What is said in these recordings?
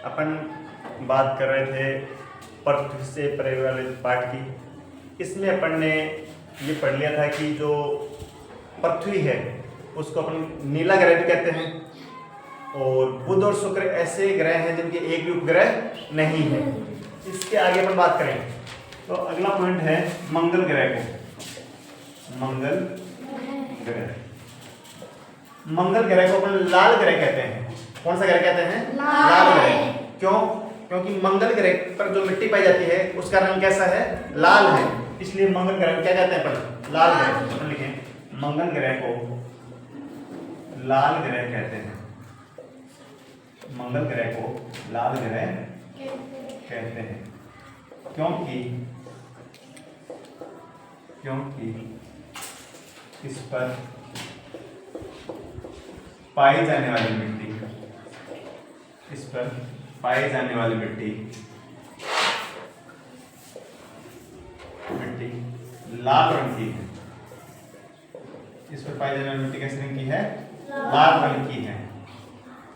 अपन बात कर रहे थे पृथ्वी से परे वाले पार्ट की। इसमें अपन ने ये पढ़ लिया था कि जो पृथ्वी है उसको अपन नीला ग्रह भी कहते हैं, और बुध और शुक्र ऐसे ग्रह हैं जिनके एक भी उपग्रह नहीं है। इसके आगे अपन बात करें तो अगला पॉइंट है मंगल ग्रह को। मंगल ग्रह, मंगल ग्रह को अपन लाल ग्रह कहते हैं। कौन सा ग्रह कहते हैं? लाल ग्रह। क्यों? क्योंकि मंगल ग्रह पर जो मिट्टी पाई जाती है उसका रंग कैसा है? लाल है। इसलिए मंगल ग्रह को क्या कहते हैं अपन? लाल ग्रह। अपन लिखें मंगल ग्रह को लाल ग्रह कहते हैं। मंगल ग्रह को लाल ग्रह कहते हैं क्योंकि इस पर पाई जाने वाली मिट्टी लाल रंग की है। इस पर पाई जाने वाली मिट्टी कैसे रंग की है? लाल रंग की है।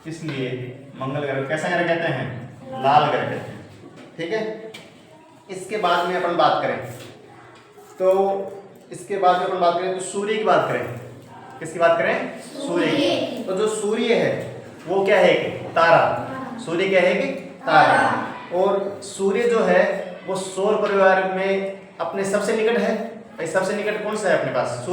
इसलिए मंगल ग्रह कैसा ग्रह कहते हैं? लाल ग्रह कहते हैं। ठीक है। इसके बाद में अपन बात करें तो सूर्य की बात करें। किसकी बात करें? सूर्य की। तो जो सूर्य है वो क्या है? एक तारा। सूर्य क्या है? एक तारा। और सूर्य जो है वो सौर परिवार में अपने सबसे निकट है। सबसे निकट कौन सा है अपने पास?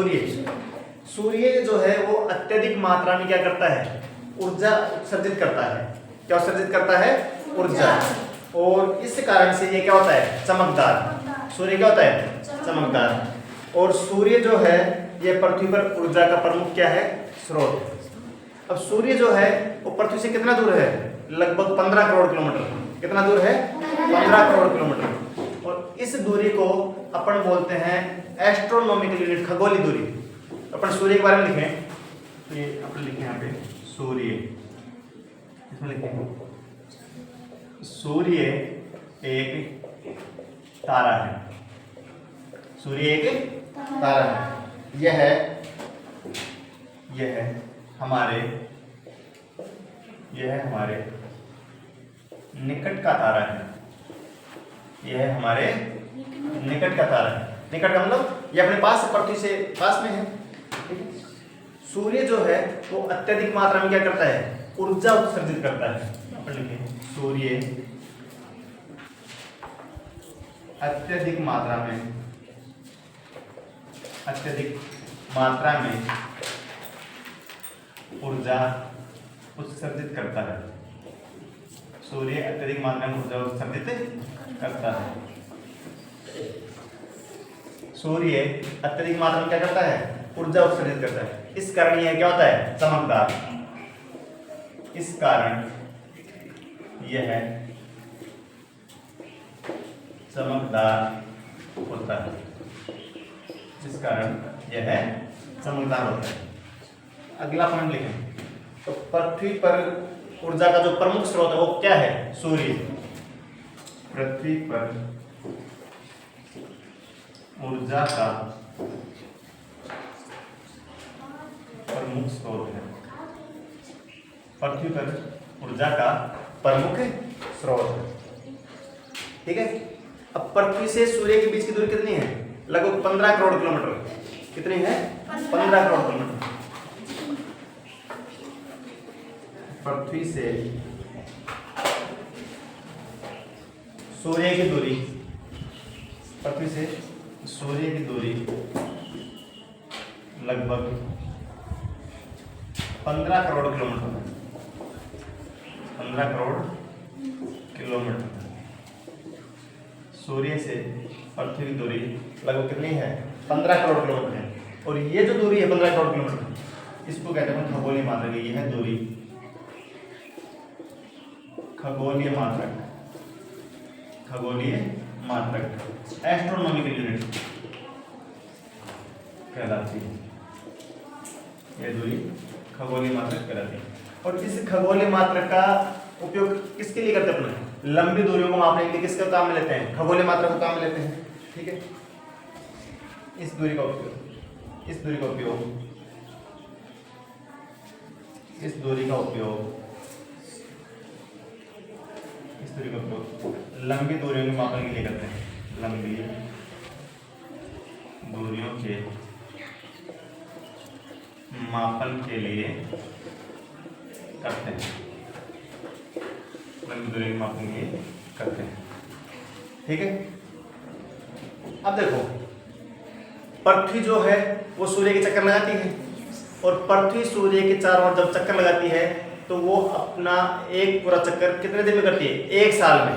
सूर्य जो है वो अत्यधिक मात्रा में क्या करता है? ऊर्जा उत्सर्जित करता है। क्या उत्सर्जित करता है? ऊर्जा। और इस कारण से ये क्या होता है? चमकदार। सूर्य क्या होता है? चमकदार। और सूर्य जो है ये पृथ्वी पर ऊर्जा का प्रमुख क्या है? स्रोत। अब सूर्य जो है वो पृथ्वी से कितना दूर है? लगभग 15 करोड़ किलोमीटर। कितना दूर है? 15 करोड़ किलोमीटर। और इस दूरी को अपन बोलते हैं एस्ट्रोनॉमिकल यूनिट, खगोलीय दूरी। अपन सूर्य के बारे में लिखें तो ये अपन लिखें यहाँ पे सूर्य। इसमें लिखें सूर्य एक तारा है। सूर्य एक तारा है। यह हमारे निकट का तारा है। यह हमारे निकट का तारा है। निकट का मतलब ये अपने पास, पृथ्वी से पास में है। सूर्य जो है वो अत्यधिक मात्रा में क्या करता है? ऊर्जा उत्सर्जित करता है। अपन लिखें सूर्य अत्यधिक मात्रा में ऊर्जा उत्सर्जित करता है। सूर्य अत्यधिक मात्रा में ऊर्जा उत्सर्जित करता है। सूर्य अत्यधिक मात्रा में क्या करता है? ऊर्जा उत्सर्जित करता है। इस कारण यह क्या होता है? चमकदार। इस कारण यह चमकदार होता है। अगला पॉइंट लिखें तो पृथ्वी पर ऊर्जा का जो प्रमुख स्रोत है वो क्या है? सूर्य। पृथ्वी पर ऊर्जा का प्रमुख स्रोत है। पृथ्वी पर ऊर्जा का प्रमुख स्रोत है। ठीक है। अब पृथ्वी से सूर्य के बीच की दूरी कितनी है? लगभग 15 करोड़ किलोमीटर। कितनी है? 15 करोड़ किलोमीटर। पृथ्वी से सूर्य की दूरी, लगभग 15 करोड़ किलोमीटर। 15 करोड़ किलोमीटर। सूर्य से पृथ्वी की दूरी लगभग कितनी है? 15 करोड़ किलोमीटर है। और ये जो दूरी है 15 करोड़ किलोमीटर, इसको कहते हैं खगोलीय मात्रक। ये है दूरी, खगोलीय मात्रक एस्ट्रोनॉमिकल यूनिट कहलाती है। यह दूरी खगोलीय मात्रक कहलाती है। और इस खगोलीय मात्रक का उपयोग किसके लिए करते हैं? अपने लंबी दूरियों को मापने के लिए किसके काम में लेते हैं? खगोलीय मात्रक को काम में लेते हैं। ठीक है। इस दूरी का उपयोग इस दूरी को लंबी दूरियों के मापन के लिए करते हैं, लंबी दूरियों के मापन के लिए करते हैं, लंबी दूरी के मापन के लिए करते हैं। ठीक है, अब देखो पृथ्वी जो है वो सूर्य के चक्कर लगाती है, और पृथ्वी सूर्य के चारों ओर जब चक्कर लगाती है तो वो अपना एक पूरा चक्कर कितने दिन में करती है? एक साल में।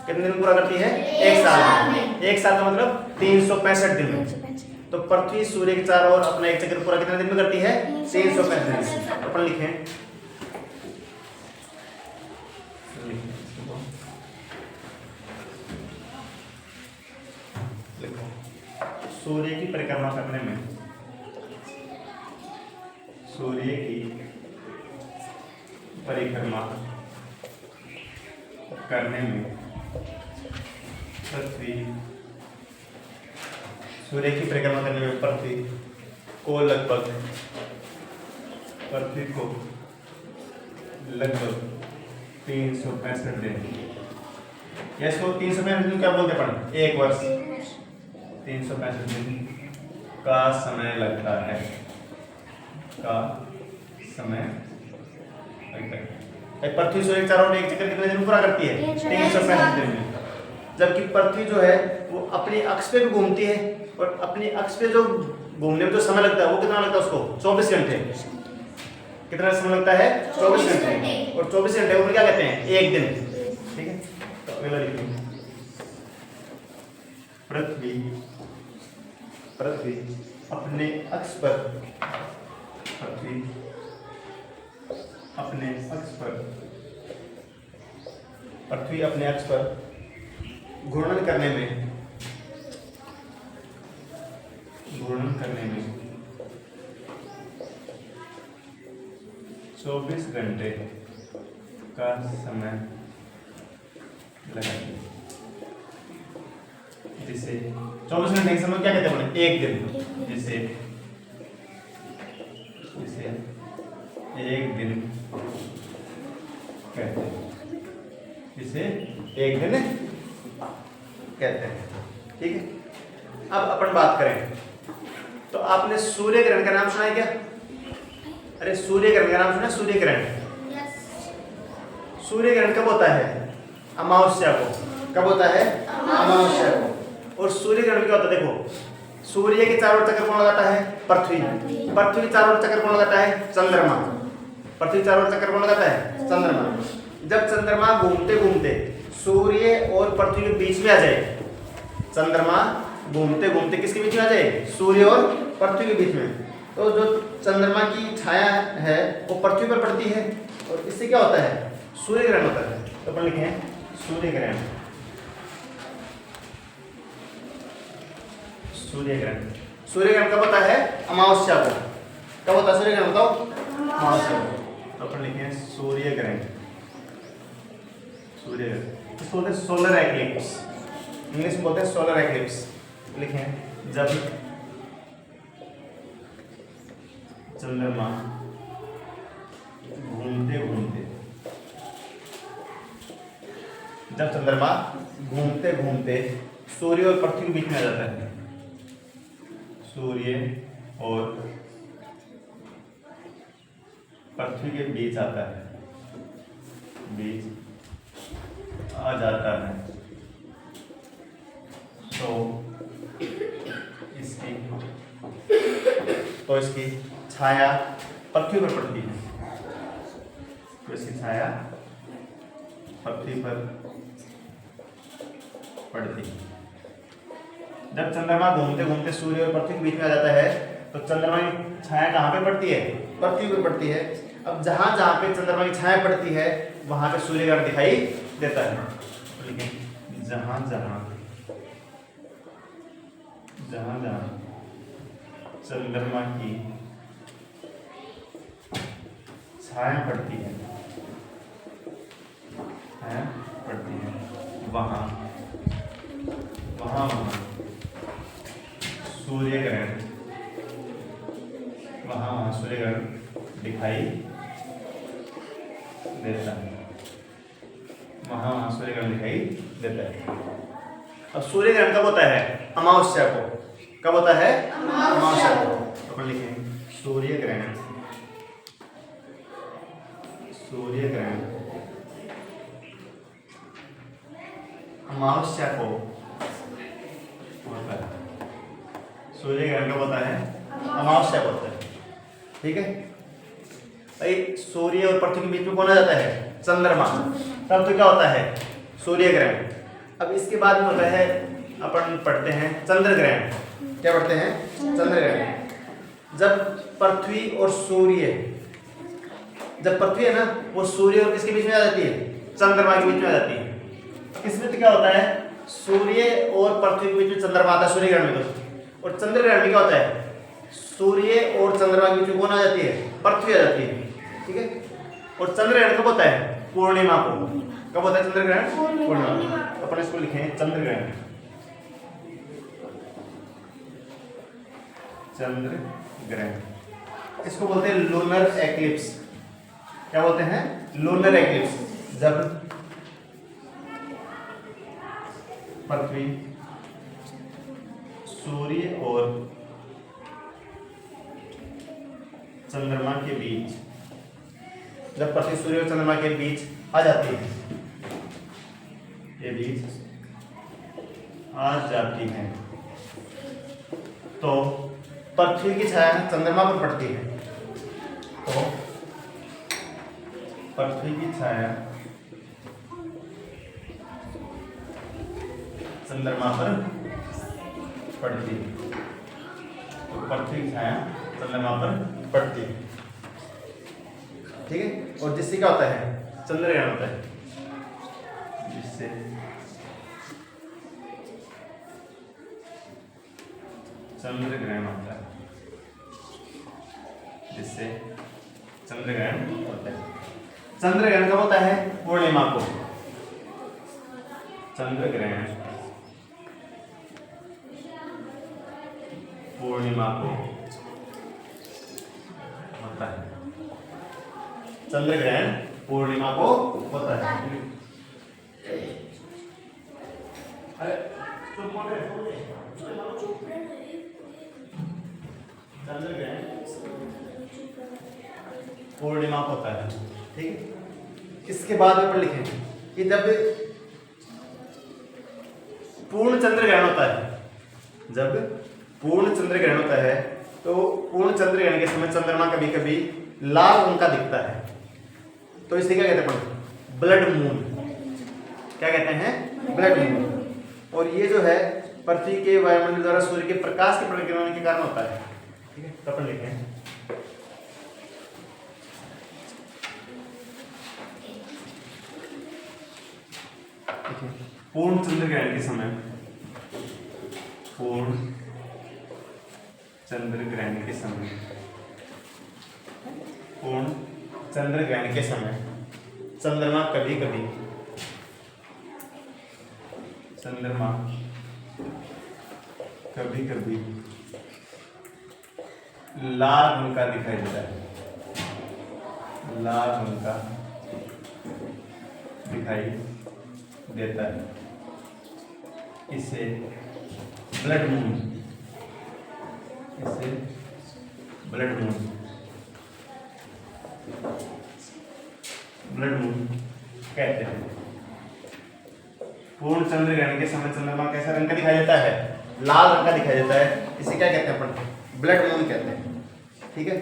कितने दिन में पूरा करती है? एक साल में। एक साल का मतलब 365 दिन में। तो पृथ्वी सूर्य के चारों ओर अपना एक चक्कर पूरा कितने दिन में करती है? 365 दिन में। अपन लिखें, सूर्य की परिक्रमा करने में, सूर्य की परिक्रमा करने में पृथ्वी, सूर्य की परिक्रमा करने में पृथ्वी को लगभग 365 दिन, या इसको 365 दिन क्या बोलते पढ़े? एक वर्ष। 365 दिन का समय लगता है, का समय लगता है। पृथ्वी सूर्य के चारों ओर एक चक्कर कितने दिन में पूरा करती है? 365 दिन में। जबकि पृथ्वी जो है वो अपनी अक्ष पे भी घूमती है, और अपनी अक्ष पे जो घूमने में जो समय लगता है वो कितना लगता है उसको? 24 घंटे। कितना समय लगता है? 24 घंटे। और 24 घंटे को क्या कहते हैं? एक दिन। ठीक है, तो अगला लिखिए, पृथ्वी अपने अक्ष पर, पृथ्वी अपने अक्ष पर घूर्णन करने में 24 घंटे का समय लगाएगी। जिसे 24 घंटे के समय क्या कहते हैं? एक दिन। जिसे एक दिन कहते हैं, जिसे एक दिन कहते हैं। ठीक है, अब अपन बात करें तो आपने सूर्य ग्रहण का नाम सुना है क्या? अरे सूर्य ग्रहण का नाम सुना? सूर्य ग्रहण, सूर्य ग्रहण कब होता है? अमावस्या को। कब होता है? अमावस्या को। और सूर्य ग्रहण क्या होता है? देखो, सूर्य के चारों ओर चक्कर कौन लगाता है? पृथ्वी। पृथ्वी के चारों ओर चक्कर कौन लगाता है? चंद्रमा। पृथ्वी के चारों ओर चक्कर कौन लगाता है? चंद्रमा। जब चंद्रमा घूमते घूमते सूर्य और पृथ्वी के बीच में आ जाए, चंद्रमा घूमते घूमते किसके बीच में आ जाए? सूर्य और पृथ्वी के बीच में, तो जो चंद्रमा की छाया है वो पृथ्वी पर पड़ती है, और इससे क्या होता है? सूर्य ग्रहण होता है। तो अपन लिखें सूर्य ग्रहण। सूर्य ग्रहण, सूर्य ग्रहण कब होता है? अमावस्या को। कब होता है सूर्य ग्रहण? बताओ। अमावस्या को। तो अपन लिखें सूर्य ग्रहण। सूर्य ग्रहण इसको बोलते हैं सोलर एक्लिप्स, इंग्लिश में बोलते हैं सोलर एक्लिप्स। लिखें जब चंद्रमा घूमते घूमते, जब चंद्रमा घूमते घूमते सूर्य और पृथ्वी के बीच में आ जाता है, सूर्य और पृथ्वी के बीच आता है, बीच आ जाता है, तो इसकी छाया पृथ्वी पर पड़ती है, तो इसकी छाया पृथ्वी पर पड़ती है। जब चंद्रमा घूमते घूमते सूर्य और पृथ्वी के बीच में आ जाता है तो चंद्रमा की छाया कहाँ पे पड़ती है? पृथ्वी पर पड़ती है। अब जहां जहां पे चंद्रमा की छाया पड़ती है वहां पे सूर्य ग्रहण दिखाई देता है। लेकिन जहां जहां चंद्रमा की छाया पड़ती है, वहां सूर्य ग्रहण, सूर्य ग्रहण दिखाई देता है। वहाँ वहाँ सूर्य ग्रहण दिखाई देता है। अब सूर्य ग्रहण कब होता है? अमावस्या को। कब होता है? अमावस्या को। अपन लिखेंगे सूर्य ग्रहण। सूर्य ग्रहण अमावस्या को होता है। सूर्य ग्रहण कब होता है? अमावस्या को होता है। ठीक है भाई। सूर्य और पृथ्वी के बीच में कौन आ जाता है? चंद्रमा। तब तो क्या होता है? सूर्य ग्रहण। अब इसके बाद में होता है, अपन पढ़ते हैं चंद्र ग्रहण। क्या पढ़ते हैं? चंद्र ग्रहण। जब पृथ्वी और सूर्य, जब पृथ्वी है ना, वो सूर्य और किसके बीच में आ जाती है? चंद्रमा के बीच में आ जाती है। इसमें तो क्या होता है? सूर्य और पृथ्वी के बीच में चंद्रमा आता है सूर्य ग्रहण में। तो और चंद्र ग्रहण में क्या होता है? सूर्य और चंद्रमा के बीच में कौन आ जाती है? पृथ्वी आ जाती है। ठीक है। और चंद्र ग्रहण कब होता है? पूर्णिमा को। कब होता है चंद्र ग्रहण? पूर्णिमा। तो अपन इसको लिखें चंद्र ग्रहण। चंद्र ग्रहण इसको बोलते हैं लूनर एक्लिप्स। क्या बोलते हैं? Lunar eclipse. जब पृथ्वी, सूर्य और चंद्रमा के बीच, जब पृथ्वी सूर्य और चंद्रमा के बीच आ जाती है, ये बीच आ जाती है, तो पृथ्वी की छाया चंद्रमा पर पड़ती है। तो पृथ्वी की छाया चंद्रमा पर पड़ती है। तो पृथ्वी की छाया चंद्रमा पर पड़ती है। ठीक है। और जिससे क्या होता है? चंद्र ग्रहण होता है। जिससे चंद्र ग्रहण होता है। जिससे चंद्र ग्रहण होता है। चंद्र ग्रहण कब होता है? पूर्णिमा को। चंद्र ग्रहण पूर्णिमा को होता है। चंद्र ग्रहण पूर्णिमा को होता है। चंद्र ग्रहण पूर्णिमा को होता है। ठीक है। इसके बाद में अपन लिखेंगे कि जब पूर्ण चंद्र ग्रहण होता है, जब पूर्ण चंद्र ग्रहण होता है, तो पूर्ण चंद्र ग्रहण के समय चंद्रमा कभी कभी लाल रंग का दिखता है। तो इसे क्या कहते हैं अपन? Blood moon. क्या कहते हैं? Blood moon. और ये जो है पृथ्वी के वायुमंडल द्वारा सूर्य के प्रकाश के परिक्रमण के कारण होता है। ठीक है। तो अपन लिखते हैं पूर्ण चंद्र ग्रहण के समय, पूर्ण चंद्र ग्रहण के समय, पूर्ण चंद्र ग्रहण के समय चंद्रमा कभी कभी, चंद्रमा कभी कभी लाल रंग का दिखाई देता है। लाल रंग का दिखाई देता है। इसे ब्लड मून, इसे ब्लड मून, ब्लड मून कहते हैं। पूर्ण चंद्र ग्रहण के समय चंद्रमा कैसा रंग का दिखाई देता है? लाल रंग का दिखाई देता है। इसे क्या कहते हैं अपन? ब्लड मून कहते हैं। ठीक है।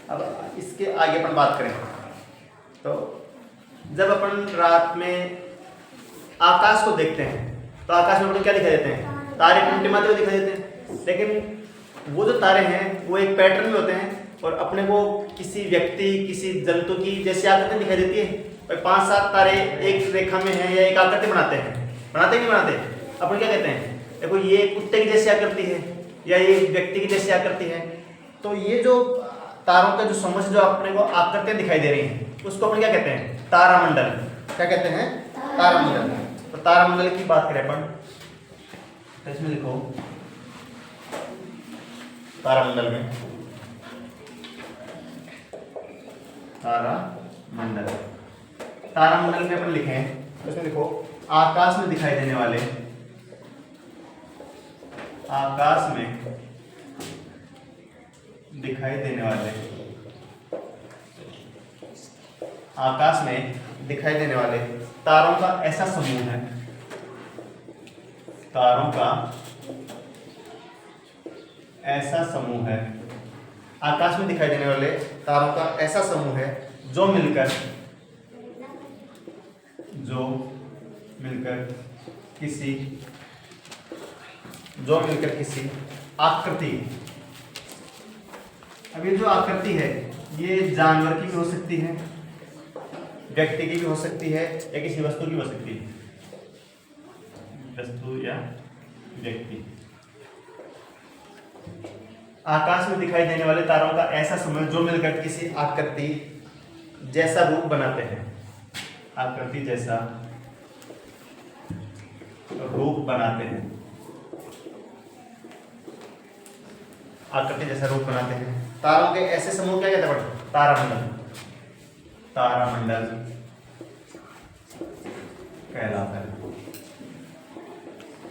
अब इसके आगे अपन बात करें तो जब अपन रात में आकाश को देखते हैं तो आकाश में अपन क्या दिखाई देते हैं? तारे टिमटिमाते हुए दिखाई देते हैं। लेकिन वो जो तारे हैं वो एक पैटर्न में होते हैं और अपने को किसी व्यक्ति, किसी जंतु की जैसी आकृति दिखाई देती है। 5-7 तारे एक रेखा में हैं या एक आकृति बनाते हैं। बनाते नहीं बनाते? अपन क्या कहते हैं? देखो ये कुत्ते की जैसी आकृति है या ये व्यक्ति की जैसी आकृति है। तो ये जो तारों का जो समूह जो अपने को आकृतियां दिखाई दे रही हैं उसको अपन क्या कहते हैं? तारामंडल। क्या कहते हैं? तारामंडल। तो तारामंडल की बात करें अपन तो इसमें लिखो तारामंडल में, तारामंडल। तारामंडल में अपन लिखे तो इसमें देखो आकाश में दिखाई देने वाले, आकाश में दिखाई देने वाले, आकाश में दिखाई देने वाले तारों का ऐसा समूह है, तारों का ऐसा समूह है, आकाश में दिखाई देने वाले तारों का ऐसा समूह है जो मिलकर किसी आकृति, अब ये जो आकृति है ये जानवर की भी हो सकती है, व्यक्ति की भी हो सकती है, या किसी वस्तु की हो सकती है, वस्तु या व्यक्ति। आकाश में दिखाई देने वाले तारों का ऐसा समूह जो मिलकर किसी आकृति जैसा रूप बनाते हैं, आकृति जैसा रूप बनाते हैं, आकृति जैसा रूप बनाते हैं। तारों के ऐसे समूह क्या कहते हैं? तारामंडल, तारामंडल कहलाता है,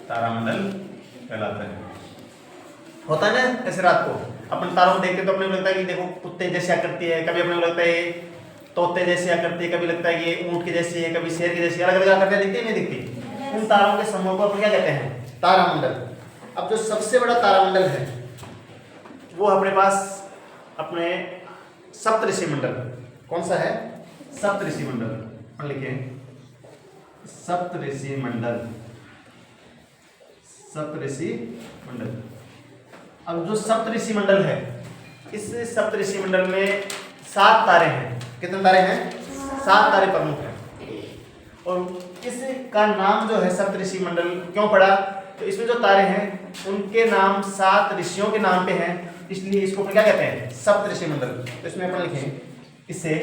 तारामंडल कहलाता है। होता है ना, ऐसे रात को अपन तारों को देखते तो अपने को लगता है कि देखो कुत्ते जैसी आकृति है, कभी अपने को लगता है ये तोते जैसी आकृति है, कभी लगता है कि ये ऊंट की जैसी है, कभी शेर की जैसी, अलग अलग आकृतियां दिखती है नहीं दिखती। उन तारों के समूह को अपन क्या कहते हैं? तारामंडल। अब जो सबसे बड़ा तारामंडल है वो अपने पास अपने सप्तऋषि मंडल, कौन सा है? सप्तऋषि मंडल, अपन लिखे सप्तऋषि मंडल, सप्तऋषि मंडल। अब जो सप्तऋषि मंडल है, इस सप्तऋषि मंडल में 7 तारे हैं। कितने तारे हैं? 7 तारे प्रमुख हैं। और इसका नाम जो है सप्तऋषि मंडल क्यों पड़ा? तो इसमें जो तारे हैं उनके नाम 7 ऋषियों के नाम पे हैं, इसलिए इसको क्या कहते हैं? सप्तऋषि मंडल। तो इसमें अपन लिखें इसे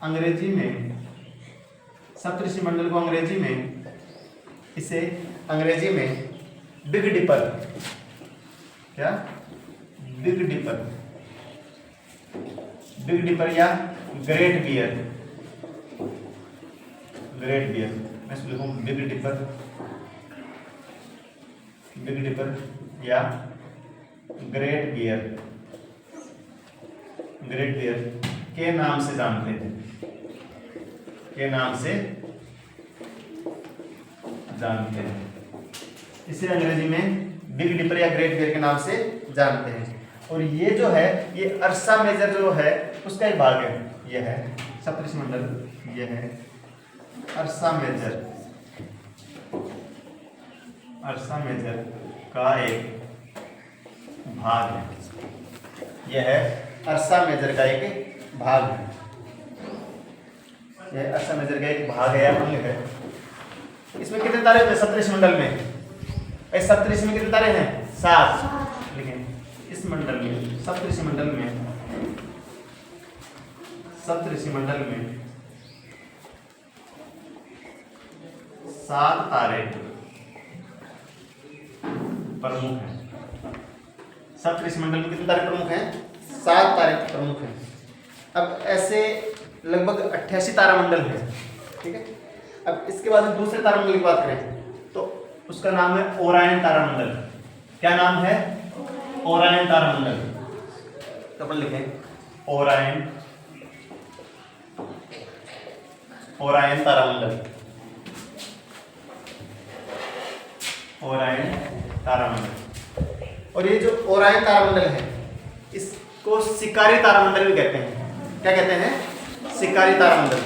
अंग्रेजी में, सप्तऋषि मंडल को अंग्रेजी में, इसे अंग्रेजी में बिग डिपर, क्या? बिग डिपर, बिग डिपर या ग्रेट बियर, ग्रेट बियर। मैं इसको लिखूं बिग डिपर, बिग डिपर या ग्रेट बियर, ग्रेट बियर के नाम से जानते हैं, के नाम से जानते हैं। इसे अंग्रेजी में बिग डिपर या ग्रेट बियर के नाम से जानते हैं। और ये जो है ये अर्सा मेजर जो है उसका एक भाग है। यह है सप्तऋषि मंडल, यह है अर्सा मेजर, अर्सा मेजर का एक भाग है। यह है अर्सा मेजर का एक भाग है, यह अर्सा मेजर का एक भाग है या अंग है। इसमें कितने तारे होते हैं सप्तऋषि मंडल में? इस सप्तऋषि में कितने तारे हैं? 7। लिखें इस मंडल में, सप्तऋषि मंडल में, सप्तऋषि मंडल में 7 तारे प्रमुख हैं। सप्तऋषि मंडल में कितने तारे प्रमुख हैं? 7 तारे प्रमुख हैं। अब ऐसे लगभग 88 तारामंडल है, ठीक है। अब इसके बाद दूसरे तारामंडल की बात करें तो उसका नाम है ओरायन तारामंडल। क्या नाम है? ओरायन तारामंडल। तो अपन लिखें ओरायन, ओरायन तारामंडल, ओरायन तारामंडल। और ये जो ओरायन तारामंडल है इसको शिकारी तारामंडल भी कहते हैं। क्या कहते हैं? शिकारी तारामंडल।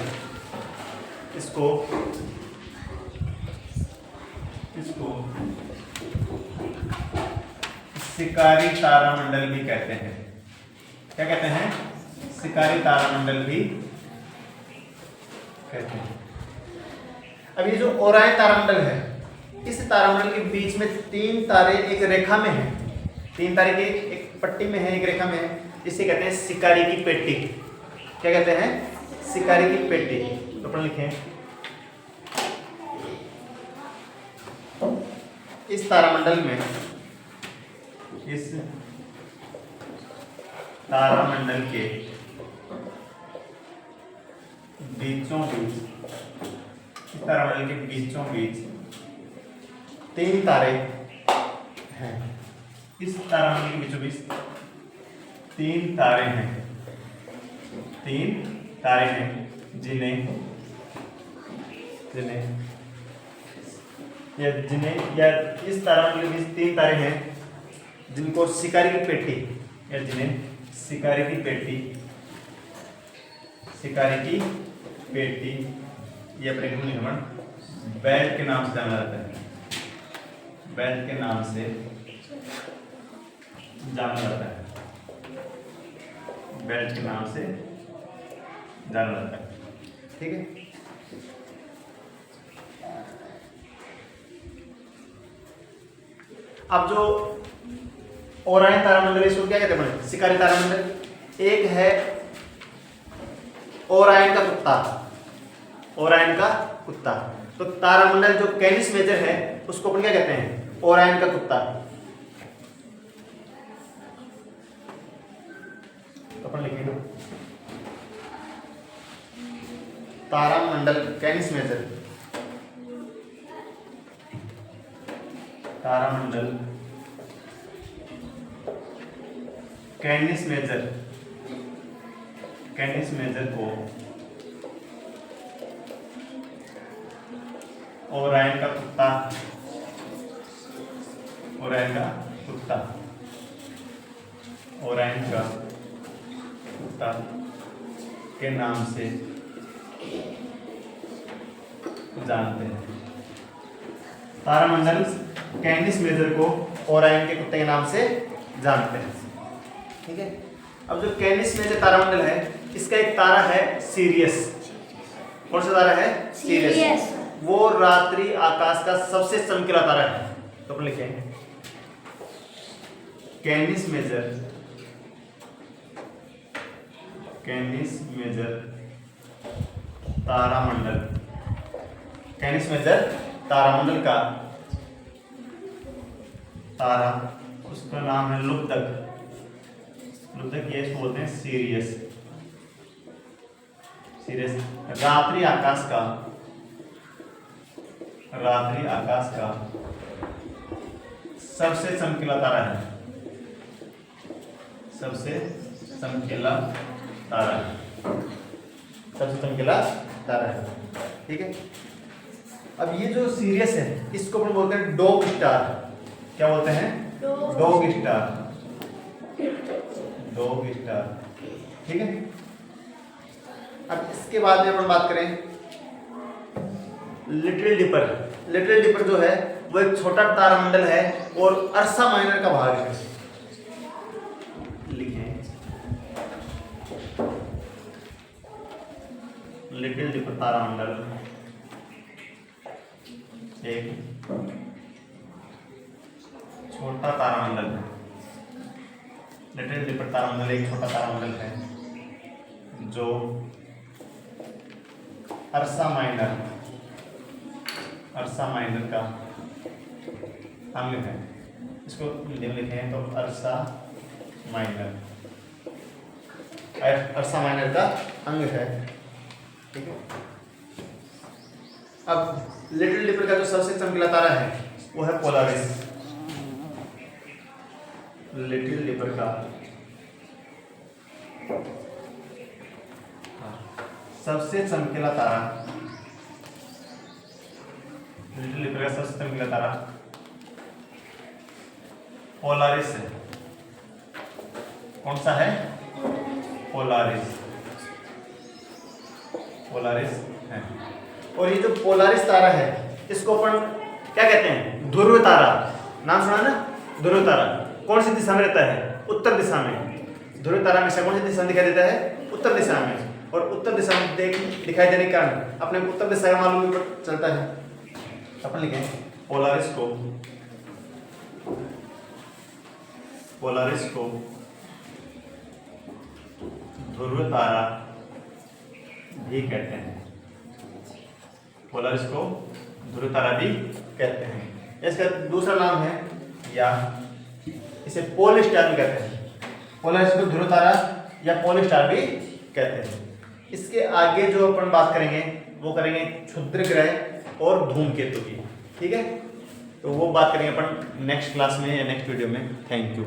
इसको शिकारी तारामंडल भी कहते हैं। क्या कहते हैं? शिकारी तारामंडल भी कहते हैं। अब ये जो ओरायन तारामंडल है, इस तारामंडल के बीच में 3 तारे एक रेखा में हैं। 3 तारे की एक पट्टी में है, एक रेखा में है, जिसे कहते हैं शिकारी की पेटी। क्या कहते हैं? शिकारी की पेटी। तो अपन लिखें इस तारामंडल में, इस तारामंडल के बीचों बीच, इस तारामंडल के बीचों बीच 3 तारे हैं। इस तारामंडल के बीचों बीच 3 तारे हैं, 3 तारे हैं जिन्हें या इस तारामंडल के बीच 3 तारे हैं जिनको शिकारी की पेटी, या जिन्हें शिकारी की पेटी या परिभ्रमण बेल्ट के नाम से जाना जाता है, बेल्ट के नाम से जाना जाता है, बेल्ट के नाम से जाना जाता है। ठीक है, अब जो ओरायन तारामंडल, इसको क्या कहते हैं? शिकारी तारामंडल। एक है ओरायन का कुत्ता, ओरायन का कुत्ता। तो तारामंडल जो कैनिस मेजर है उसको अपन क्या कहते हैं? ओरायन का कुत्ता। अपन लिखेंगे तारामंडल कैनिस मेजर, तारामंडल कैनिस मेजर, कैनिस मेजर को ओरायन का कुत्ता, ओरायन का कुत्ता, ओरायन का कुत्ता के नाम से जानते हैं। तारामंडल कैनिस मेजर को ओरायन के कुत्ते के नाम से जानते हैं। ठीक है, अब जो कैनिस मेजर तारामंडल है इसका एक तारा है सीरियस। कौन सा तारा है? सीरियस। वो रात्रि आकाश का सबसे चमकीला तारा है। तो अपन लिखेंगे कैनिस मेजर, कैनिस मेजर तारामंडल, कैनिस मेजर तारामंडल का तारा, उसका नाम है लुब्धक। लुब्धक ये इसको बोलते हैं सीरियस, सीरियस। रात्रि आकाश का, रात्रि आकाश का सबसे चमकीला तारा है, सबसे चमकीला तारा है, सबसे चमकीला तारा है। ठीक है, अब ये जो सीरियस है इसको अपन बोलते हैं डॉग स्टार। क्या बोलते हैं? Dog star, dog star. ठीक है, अब इसके बाद में अपन बात करें लिटिल डिपर। लिटिल डिपर जो है वो एक छोटा तारामंडल है और अर्सा माइनर का भाग है। लिखें लिटिल डिपर तारामंडल एक छोटा तारामंडल है। लिटिल डिपर तारामंडल एक छोटा तारामंडल है जो अर्सा माइनर, अर्सा माइनर का अंग है। इसको हिंदी में लिखे हैं तो अर्सा माइनर, अर्सा माइनर का अंग है। ठीक है, अब लिटिल डिपर का जो सबसे चमकीला तारा है वो है पोलारिस। लिटिल डिपर का सबसे चमकीला तारा, लिटिल डिपर का सबसे चमकीला तारा पोलारिस है। कौन सा है? पोलारिस, पोलारिस है। और ये जो पोलारिस तारा है इसको अपन क्या कहते हैं? ध्रुव तारा। नाम सुना ना? ध्रुव तारा। कौन सी दिशा में रहता है? उत्तर दिशा में। ध्रुव तारा हमेशा कौन सी दिशा में दिखाई देता है? उत्तर दिशा में। और उत्तर दिशा में दिखाई देने के कारण अपने उत्तर दिशा का मालूम चलता है। अपन लिखें पोलारिस को, पोलारिस को ध्रुव तारा भी कहते हैं। पोलारिस को ध्रुव तारा भी कहते हैं। इसका दूसरा नाम है, या इसे पोल स्टार भी कहते हैं। पोलारिस को ध्रुव तारा या पोल स्टार भी कहते हैं। इसके आगे जो अपन बात करेंगे वो करेंगे क्षुद्र ग्रह और धूमकेतु की। ठीक है, तो वो बात करेंगे अपन नेक्स्ट क्लास में या नेक्स्ट वीडियो में। Thank you.